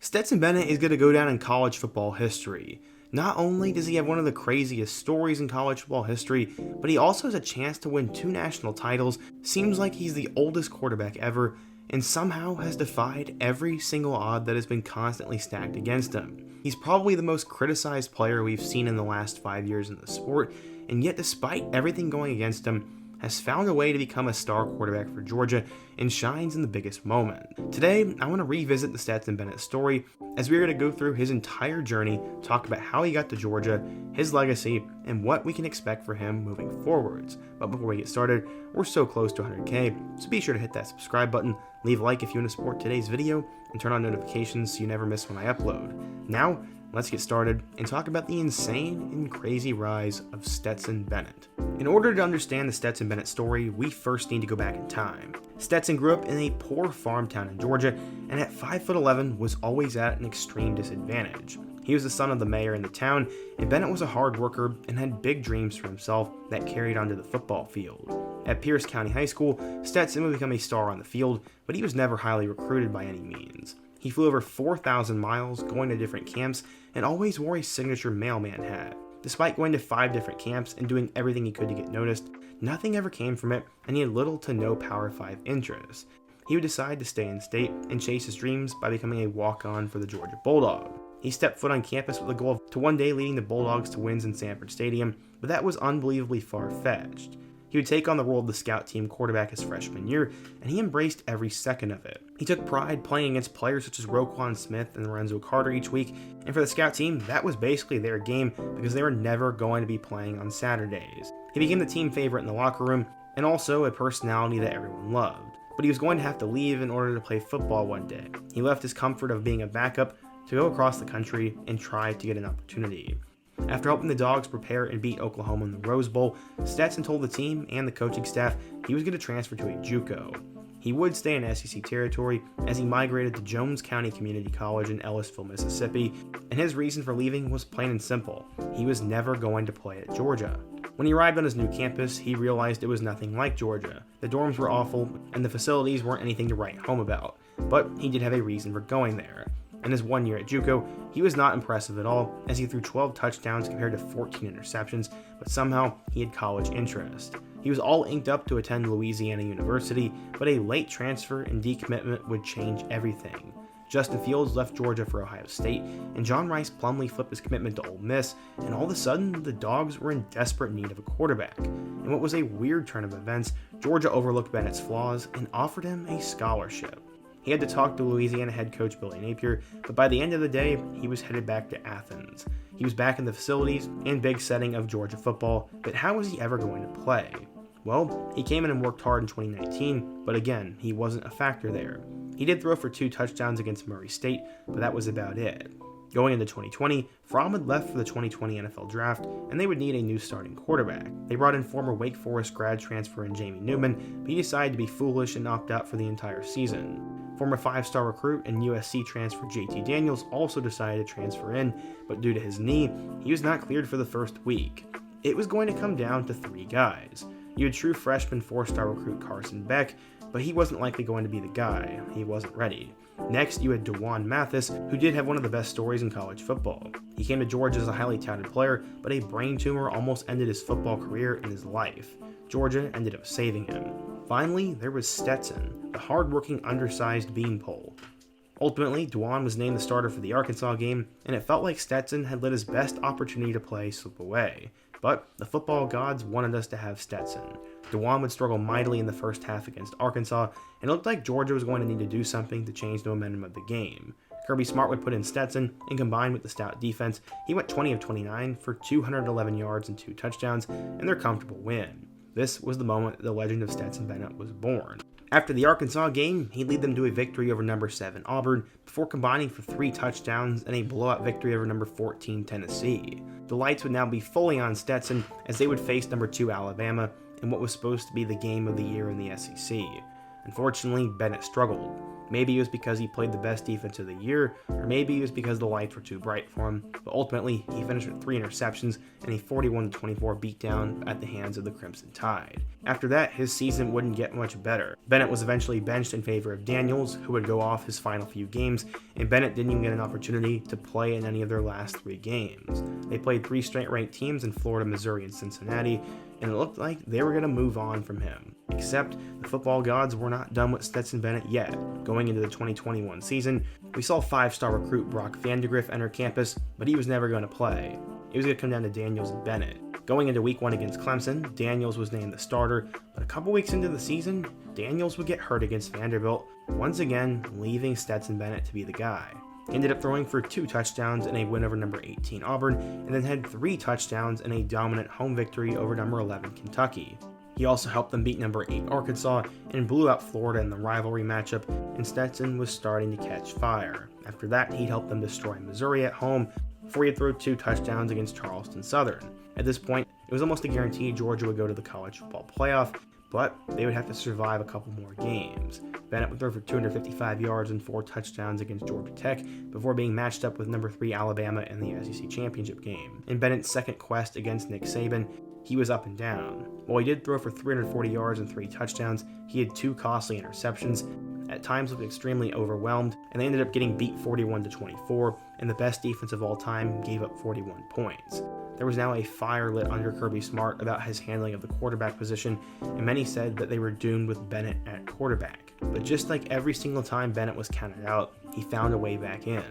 Stetson Bennett is going to go down in college football history. Not only does he have one of the craziest stories in college football history, but he also has a chance to win 2 national titles, seems like he's the oldest quarterback ever, and somehow has defied every single odd that has been constantly stacked against him. He's probably the most criticized player we've seen in the last 5 years in the sport, and yet despite everything going against him, has found a way to become a star quarterback for Georgia and shines in the biggest moment. Today, I want to revisit the Stetson Bennett story as we're going to go through his entire journey, talk about how he got to Georgia, his legacy, and what we can expect for him moving forwards. But before we get started, we're so close to 100K, so be sure to hit that subscribe button, leave a like if you want to support today's video, and turn on notifications so you never miss when I upload. Now, let's get started and talk about the insane and crazy rise of Stetson Bennett. In order to understand the Stetson Bennett story, we first need to go back in time. Stetson grew up in a poor farm town in Georgia, and at 5'11" was always at an extreme disadvantage. He was the son of the mayor in the town, and Bennett was a hard worker and had big dreams for himself that carried onto the football field. At Pierce County High School, Stetson would become a star on the field, but he was never highly recruited by any means. He flew over 4,000 miles going to different camps and always wore a signature mailman hat. Despite going to 5 different camps and doing everything he could to get noticed, nothing ever came from it, and he had little to no Power 5 interests. He would decide to stay in state and chase his dreams by becoming a walk-on for the Georgia Bulldog. He stepped foot on campus with the goal to one day leading the Bulldogs to wins in Sanford Stadium, but that was unbelievably far-fetched. He would take on the role of the scout team quarterback his freshman year, and he embraced every second of it. He took pride playing against players such as Roquan Smith and Lorenzo Carter each week, and for the scout team, that was basically their game because they were never going to be playing on Saturdays. He became the team favorite in the locker room, and also a personality that everyone loved. But he was going to have to leave in order to play football one day. He left his comfort of being a backup to go across the country and try to get an opportunity. After helping the Dogs prepare and beat Oklahoma in the Rose Bowl, Stetson told the team and the coaching staff he was going to transfer to a JUCO. He would stay in SEC territory as he migrated to Jones County Community College in Ellisville, Mississippi, and his reason for leaving was plain and simple. He was never going to play at Georgia. When he arrived on his new campus, he realized it was nothing like Georgia. The dorms were awful, and the facilities weren't anything to write home about, but he did have a reason for going there. In his 1 year at JUCO, he was not impressive at all, as he threw 12 touchdowns compared to 14 interceptions, but somehow he had college interest. He was all inked up to attend Louisiana University, but a late transfer and decommitment would change everything. Justin Fields left Georgia for Ohio State, and John Rice Plumlee flipped his commitment to Ole Miss, and all of a sudden, the Dogs were in desperate need of a quarterback. In what was a weird turn of events, Georgia overlooked Bennett's flaws and offered him a scholarship. He had to talk to Louisiana head coach Billy Napier, but by the end of the day, he was headed back to Athens. He was back in the facilities and big setting of Georgia football, but how was he ever going to play? Well, he came in and worked hard in 2019, but again, he wasn't a factor there. He did throw for 2 touchdowns against Murray State, but that was about it. Going into 2020, Fromm had left for the 2020 NFL Draft, and they would need a new starting quarterback. They brought in former Wake Forest grad transfer in Jamie Newman, but he decided to be foolish and opt out for the entire season. Former 5-star recruit and USC transfer JT Daniels also decided to transfer in, but due to his knee, he was not cleared for the first week. It was going to come down to 3 guys. You had true freshman 4-star recruit Carson Beck, but he wasn't likely going to be the guy. He wasn't ready. Next, you had DeJuan Mathis, who did have one of the best stories in college football. He came to Georgia as a highly touted player, but a brain tumor almost ended his football career and his life. Georgia ended up saving him. Finally, there was Stetson, the hard-working, undersized beanpole. Ultimately, DeJuan was named the starter for the Arkansas game, and it felt like Stetson had let his best opportunity to play slip away. But the football gods wanted us to have Stetson. DeJuan would struggle mightily in the first half against Arkansas, and it looked like Georgia was going to need to do something to change the momentum of the game. Kirby Smart would put in Stetson, and combined with the stout defense, he went 20 of 29 for 211 yards and 2 touchdowns, and their comfortable win. This was the moment that the legend of Stetson Bennett was born. After the Arkansas game, he'd lead them to a victory over number 7 Auburn, before combining for 3 touchdowns and a blowout victory over number 14 Tennessee. The lights would now be fully on Stetson as they would face number 2 Alabama in what was supposed to be the game of the year in the SEC. Unfortunately, Bennett struggled. Maybe it was because he played the best defense of the year, or maybe it was because the lights were too bright for him, but ultimately he finished with 3 interceptions and a 41-24 beatdown at the hands of the Crimson Tide. After that, his season wouldn't get much better. Bennett was eventually benched in favor of Daniels, who would go off his final few games, and Bennett didn't even get an opportunity to play in any of their last 3 games. They played 3 straight ranked teams in Florida, Missouri, and Cincinnati, and it looked like they were going to move on from him. Except the football gods were not done with Stetson Bennett yet. Going into the 2021 season, we saw 5-star recruit Brock Vandegrift enter campus, but he was never going to play. It was going to come down to Daniels and Bennett. Going into week 1 against Clemson, Daniels was named the starter, but a couple weeks into the season, Daniels would get hurt against Vanderbilt, once again leaving Stetson Bennett to be the guy. He ended up throwing for 2 touchdowns in a win over number 18 Auburn, and then had 3 touchdowns in a dominant home victory over number 11 Kentucky. He also helped them beat number 8 Arkansas and blew out Florida in the rivalry matchup, and Stetson was starting to catch fire. After that, he helped them destroy Missouri at home before he'd throw 2 touchdowns against Charleston Southern. At this point, it was almost a guarantee Georgia would go to the college football playoff, but they would have to survive a couple more games. Bennett would throw for 255 yards and 4 touchdowns against Georgia Tech before being matched up with number 3 Alabama in the SEC championship game. In Bennett's second quest against Nick Saban, he was up and down. While he did throw for 340 yards and 3 touchdowns, he had 2 costly interceptions, at times looked extremely overwhelmed, and they ended up getting beat 41-24, and the best defense of all time gave up 41 points. There was now a fire lit under Kirby Smart about his handling of the quarterback position, and many said that they were doomed with Bennett at quarterback. But just like every single time Bennett was counted out, he found a way back in.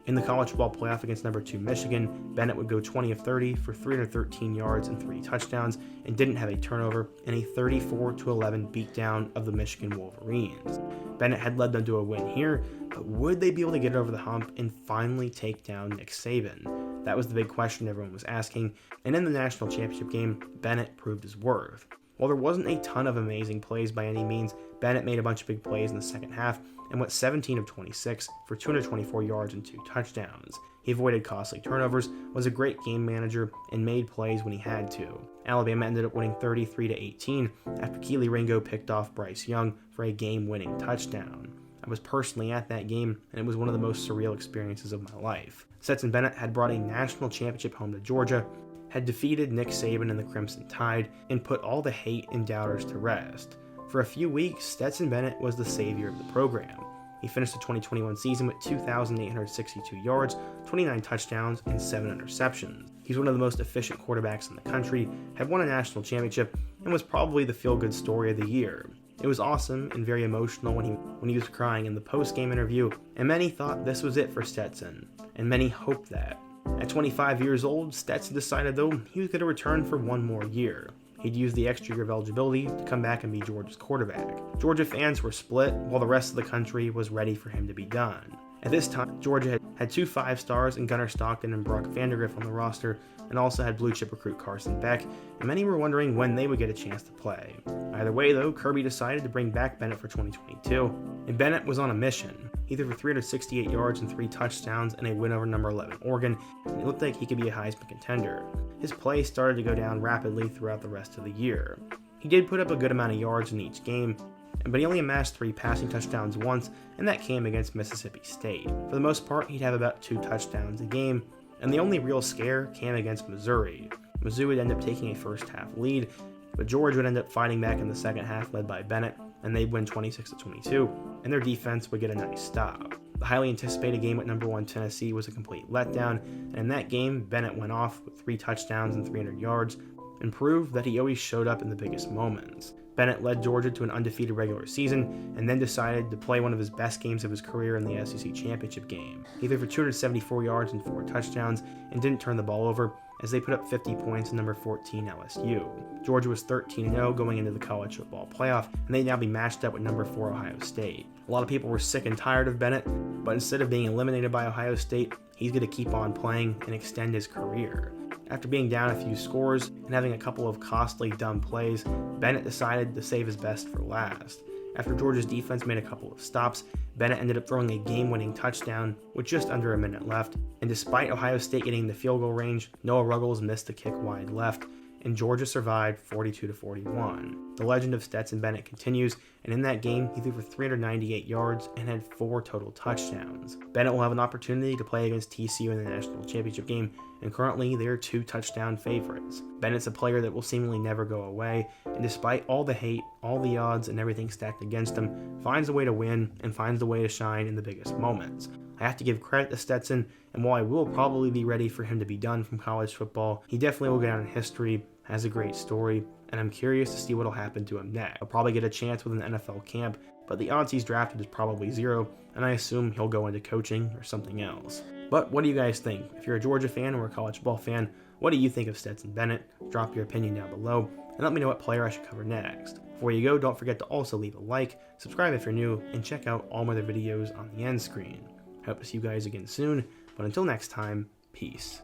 In the college football playoff against number 2 Michigan, Bennett would go 20 of 30 for 313 yards and 3 touchdowns, and didn't have a turnover in a 34-11 beatdown of the Michigan Wolverines. Bennett had led them to a win here, but would they be able to get over the hump and finally take down Nick Saban? That was the big question everyone was asking, and in the national championship game, Bennett proved his worth. While there wasn't a ton of amazing plays by any means, Bennett made a bunch of big plays in the second half and went 17 of 26 for 224 yards and 2 touchdowns. He avoided costly turnovers, was a great game manager, and made plays when he had to. Alabama ended up winning 33-18 after Keely Ringo picked off Bryce Young for a game-winning touchdown. I was personally at that game, and it was one of the most surreal experiences of my life. Stetson Bennett had brought a national championship home to Georgia, had defeated Nick Saban and the Crimson Tide, and put all the hate and doubters to rest. For a few weeks, Stetson Bennett was the savior of the program. He finished the 2021 season with 2,862 yards, 29 touchdowns, and 7 interceptions. He's one of the most efficient quarterbacks in the country, had won a national championship, and was probably the feel-good story of the year. It was awesome and very emotional when he was crying in the post-game interview, and many thought this was it for Stetson, and many hoped that. At 25 years old, Stetson decided though he was going to return for one more year. He'd use the extra year of eligibility to come back and be Georgia's quarterback. Georgia fans were split, while the rest of the country was ready for him to be done. At this time, Georgia had 2 5-stars in Gunnar Stockton and Brock Vandegrift on the roster, and also had blue-chip recruit Carson Beck, and many were wondering when they would get a chance to play. Either way, though, Kirby decided to bring back Bennett for 2022, and Bennett was on a mission. He threw for 368 yards and 3 touchdowns in a win over number 11 Oregon, and it looked like he could be a Heisman contender. His play started to go down rapidly throughout the rest of the year. He did put up a good amount of yards in each game, but he only amassed 3 passing touchdowns once, and that came against Mississippi State. For the most part, he'd have about 2 touchdowns a game, and the only real scare came against Missouri. Mizzou would end up taking a first-half lead, but Georgia would end up fighting back in the second half led by Bennett, and they'd win 26-22, and their defense would get a nice stop. The highly anticipated game with number 1 Tennessee was a complete letdown, and in that game, Bennett went off with 3 touchdowns and 300 yards, and proved that he always showed up in the biggest moments. Bennett led Georgia to an undefeated regular season, and then decided to play one of his best games of his career in the SEC championship game. He threw for 274 yards and 4 touchdowns, and didn't turn the ball over, as they put up 50 points in number 14 LSU. Georgia was 13-0 going into the college football playoff, and they'd now be matched up with number 4 Ohio State. A lot of people were sick and tired of Bennett, but instead of being eliminated by Ohio State, he's going to keep on playing and extend his career. After being down a few scores and having a couple of costly dumb plays, Bennett decided to save his best for last. After Georgia's defense made a couple of stops, Bennett ended up throwing a game-winning touchdown with just under a minute left, and despite Ohio State getting the field goal range, Noah Ruggles missed the kick wide left, and Georgia survived 42-41. The legend of Stetson Bennett continues, and in that game, he threw for 398 yards and had 4 total touchdowns. Bennett will have an opportunity to play against TCU in the national championship game, and currently they are 2 touchdown favorites. Bennett's a player that will seemingly never go away, and despite all the hate, all the odds, and everything stacked against him, finds a way to win and finds a way to shine in the biggest moments. I have to give credit to Stetson, and while I will probably be ready for him to be done from college football, he definitely will go down in history, has a great story, and I'm curious to see what will happen to him next. He'll probably get a chance with an NFL camp, but the odds he's drafted is probably 0, and I assume he'll go into coaching or something else. But what do you guys think? If you're a Georgia fan or a college football fan, what do you think of Stetson Bennett? Drop your opinion down below, and let me know what player I should cover next. Before you go, don't forget to also leave a like, subscribe if you're new, and check out all my other videos on the end screen. I hope to see you guys again soon, but until next time, peace.